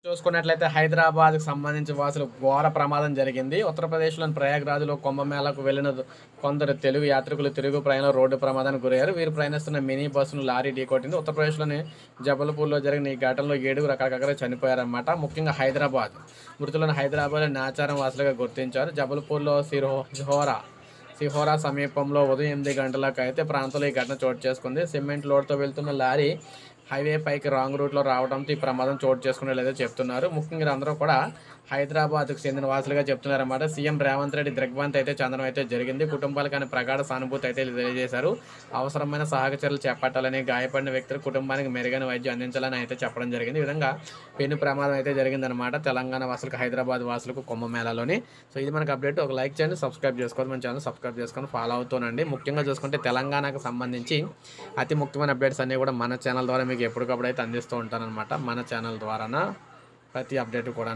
చూసుకున్నట్లయితే హైదరాబాద్కి సంబంధించి వాసులు ఘోర ప్రమాదం జరిగింది. ఉత్తరప్రదేశ్లోని ప్రయాగ్రాజ్లో కుంభమేళాకు వెళ్లిన కొందరు తెలుగు యాత్రికులు తిరుగు ప్రయాణంలో రోడ్డు ప్రమాదానికి గురయ్యారు. వీరు ప్రయాణిస్తున్న మినీ బస్సును లారీ ఢీకొట్టింది. ఉత్తరప్రదేశ్లోని జబల్పూర్లో జరిగిన ఈ ఘటనలో 7 అక్కడికక్కడే చనిపోయారన్నమాట. ముఖ్యంగా మృతులను హైదరాబాద్ నాచారం వాసులుగా గుర్తించారు. జబల్పూర్లో సిహోరా సమీపంలో ఉదయం 8 గంటలకు అయితే ప్రాంతంలో ఈ ఘటన చోటు చేసుకుంది. సిమెంట్ లోడ్తో వెళ్తున్న లారీ హైవే పైకి రాంగ్ రూట్లో రావడంతో ఈ ప్రమాదం చోటు చేసుకునేలేదో చెప్తున్నారు. ముఖ్యంగా అందరూ కూడా హైదరాబాద్కు చెందిన వాసులుగా చెప్తున్నారన్నమాట. సీఎం రేవంత్ రెడ్డి దిగ్భ్రాంతి అయితే చెందడం అయితే జరిగింది. కుటుంబాలకైనా ప్రగాఢ సానుభూతి అయితే తెలియజేశారు. అవసరమైన సహాయక చర్యలు చేపట్టాలని, గాయపడిన వ్యక్తుల కుటుంబానికి మెరుగైన వైద్యం అందించాలని అయితే చెప్పడం జరిగింది. ఈ విధంగా పెను ప్రమాదం అయితే జరిగిందనమాట తెలంగాణ వాసులకు, హైదరాబాద్ వాసులకు కుంభమేళాలోని. సో ఇది మనకు అప్డేట్. ఒక లైక్ చేయండి, సబ్స్క్రైబ్ చేసుకోండి, మన ఛానల్ సబ్స్క్రైబ్ చేసుకొని ఫాలో అవుతానండి. ముఖ్యంగా చూసుకుంటే తెలంగాణకు సంబంధించి అతి ముఖ్యమైన అప్డేట్స్ అన్నీ కూడా మన ఛానల్ ద్వారా మీకు ఎప్పటికప్పుడు అయితే అందిస్తూ ఉంటానన్నమాట. మన ఛానల్ ద్వారా ప్రతి అప్డేట్ కూడా